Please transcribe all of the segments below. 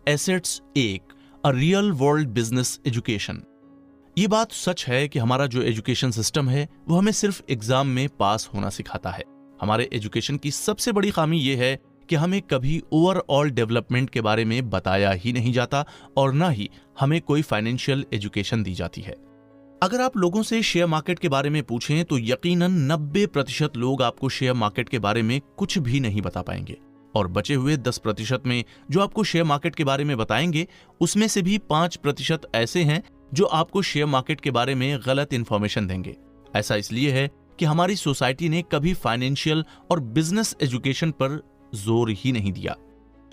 Assets एक a real world business education. ये बात सच है कि हमारा जो एजुकेशन सिस्टम है वो हमें सिर्फ एग्जाम में पास होना सिखाता है। हमारे एजुकेशन की सबसे बड़ी खामी ये है कि हमें कभी ओवरऑल डेवलपमेंट के बारे में बताया ही नहीं जाता और ना ही हमें कोई फाइनेंशियल एजुकेशन दी जाती है। अगर आप लोगों से शेयर मार्केट के बारे में पूछें तो यकीनन 90% लोग आपको शेयर मार्केट के बारे में कुछ भी नहीं बता पाएंगे, और बचे हुए 10% में जो आपको शेयर मार्केट के बारे में बताएंगे उसमें से भी 5% ऐसे हैं जो आपको शेयर मार्केट के बारे में गलत इंफॉर्मेशन देंगे। ऐसा इसलिए है कि हमारी सोसाइटी ने कभी फाइनेंशियल और बिजनेस एजुकेशन पर जोर ही नहीं दिया।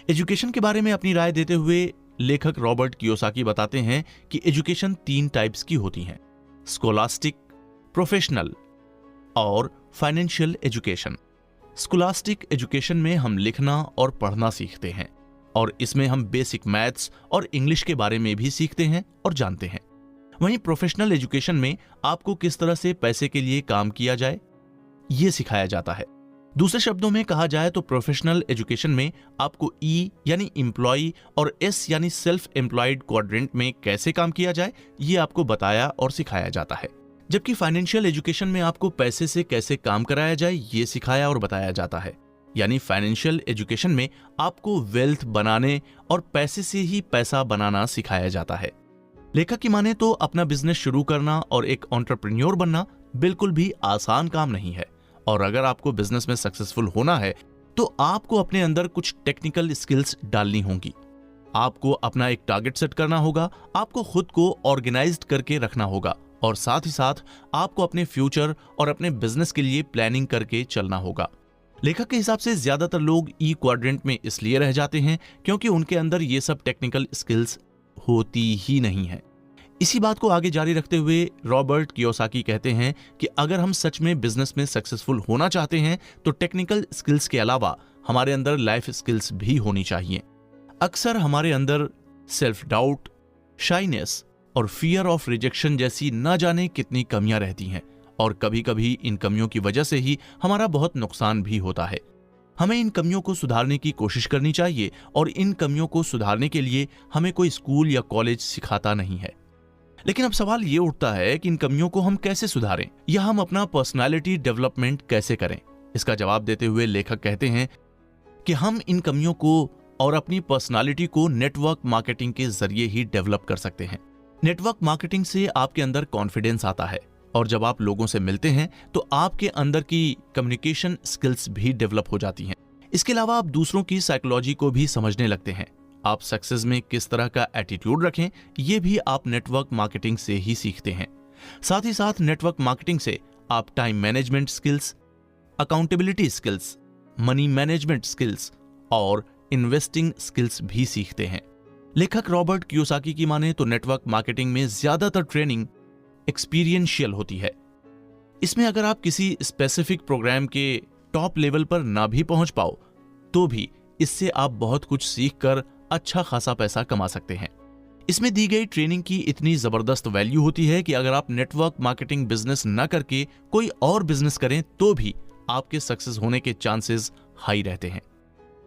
एजुकेशन के बारे में अपनी राय देते हुए लेखक रॉबर्ट कियोसाकी बताते हैं कि एजुकेशन 3 टाइप्स की होती हैं: स्कोलास्टिक, प्रोफेशनल और फाइनेंशियल एजुकेशन। स्कोलास्टिक एजुकेशन में हम लिखना और पढ़ना सीखते हैं, और इसमें हम बेसिक मैथ्स और इंग्लिश के बारे में भी सीखते हैं और जानते हैं। वहीं प्रोफेशनल एजुकेशन में आपको किस तरह से पैसे के लिए काम किया जाए ये सिखाया जाता है। दूसरे शब्दों में कहा जाए तो प्रोफेशनल एजुकेशन में आपको ई यानी एम्प्लॉय और एस यानी सेल्फ एम्प्लॉयड क्वाड्रेंट में कैसे काम किया जाए ये आपको बताया और सिखाया जाता है, जबकि फाइनेंशियल एजुकेशन में आपको पैसे से कैसे काम कराया जाए ये सिखाया और बताया जाता है। यानी फाइनेंशियल एजुकेशन में आपको वेल्थ बनाने और पैसे से ही पैसा बनाना सिखाया जाता है। लेखक की माने तो अपना बिजनेस शुरू करना और एक एंटरप्रेन्योर बनना बिल्कुल भी आसान काम नहीं है, और अगर आपको बिजनेस में सक्सेसफुल होना है तो आपको अपने अंदर कुछ टेक्निकल स्किल्स डालनी होंगी। आपको अपना एक टारगेट सेट करना होगा, आपको खुद को ऑर्गेनाइज्ड करके रखना होगा, और साथ ही साथ आपको अपने फ्यूचर और अपने बिजनेस के लिए प्लानिंग करके चलना होगा। लेखक के हिसाब से ज्यादातर लोग ई क्वाड्रेंट में इसलिए रह जाते हैं क्योंकि उनके अंदर ये सब टेक्निकल स्किल्स होती ही नहीं है। इसी बात को आगे जारी रखते हुए रॉबर्ट कियोसाकी कहते हैं कि अगर हम सच में बिजनेस में सक्सेसफुल होना चाहते हैं तो टेक्निकल स्किल्स के अलावा हमारे अंदर लाइफ स्किल्स भी होनी चाहिए। अक्सर हमारे अंदर सेल्फ डाउट, शाइनेस और फियर ऑफ रिजेक्शन जैसी न जाने कितनी कमियां रहती हैं, और कभी कभी इन कमियों की वजह से ही हमारा बहुत नुकसान भी होता है। हमें इन कमियों को सुधारने की कोशिश करनी चाहिए, और इन कमियों को सुधारने के लिए हमें कोई स्कूल या कॉलेज सिखाता नहीं है। लेकिन अब सवाल ये उठता है कि इन कमियों को हम कैसे सुधारें या हम अपना पर्सनालिटी डेवलपमेंट कैसे करें। इसका जवाब देते हुए लेखक कहते हैं कि हम इन कमियों को और अपनी पर्सनालिटी को नेटवर्क मार्केटिंग के जरिए ही डेवलप कर सकते हैं। नेटवर्क मार्केटिंग से आपके अंदर कॉन्फिडेंस आता है, और जब आप लोगों से मिलते हैं तो आपके अंदर की कम्युनिकेशन स्किल्स भी डेवलप हो जाती हैं। इसके अलावा आप दूसरों की साइकोलॉजी को भी समझने लगते हैं। आप सक्सेस में किस तरह का एटीट्यूड रखें ये भी आप नेटवर्क मार्केटिंग से ही सीखते हैं। साथ ही साथ नेटवर्क मार्केटिंग से आप time management skills, accountability skills, money management skills और इन्वेस्टिंग स्किल्स भी सीखते हैं। लेखक रॉबर्ट कियोसाकी की माने तो नेटवर्क मार्केटिंग में ज्यादातर ट्रेनिंग एक्सपीरियंशियल होती है। इसमें अगर आप किसी स्पेसिफिक प्रोग्राम के टॉप लेवल पर ना भी पहुंच पाओ तो भी इससे आप बहुत कुछ सीखकर अच्छा खासा पैसा कमा सकते हैं। इसमें दी गई ट्रेनिंग की इतनी जबरदस्त वैल्यू होती है कि अगर आप नेटवर्क मार्केटिंग बिजनेस न करके कोई और बिजनेस करें तो भी आपके सक्सेस होने के चांसेस हाई रहते हैं।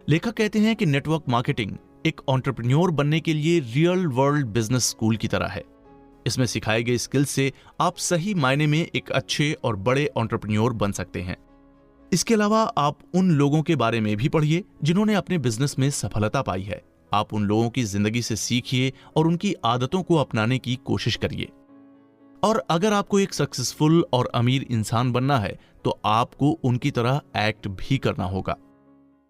लेखक कहते हैं कि नेटवर्क मार्केटिंग एक एंटरप्रेन्योर बनने के लिए रियल वर्ल्ड बिजनेस स्कूल की तरह है। इसमें सिखाए गए स्किल्स से आप सही मायने में एक अच्छे और बड़े एंटरप्रेन्योर बन सकते हैं। इसके अलावा आप उन लोगों के बारे में भी पढ़िए जिन्होंने अपने बिजनेस में सफलता पाई है। आप उन लोगों की जिंदगी से सीखिए और उनकी आदतों को अपनाने की कोशिश करिए। और अगर आपको एक सक्सेसफुल और अमीर इंसान बनना है तो आपको उनकी तरह एक्ट भी करना होगा।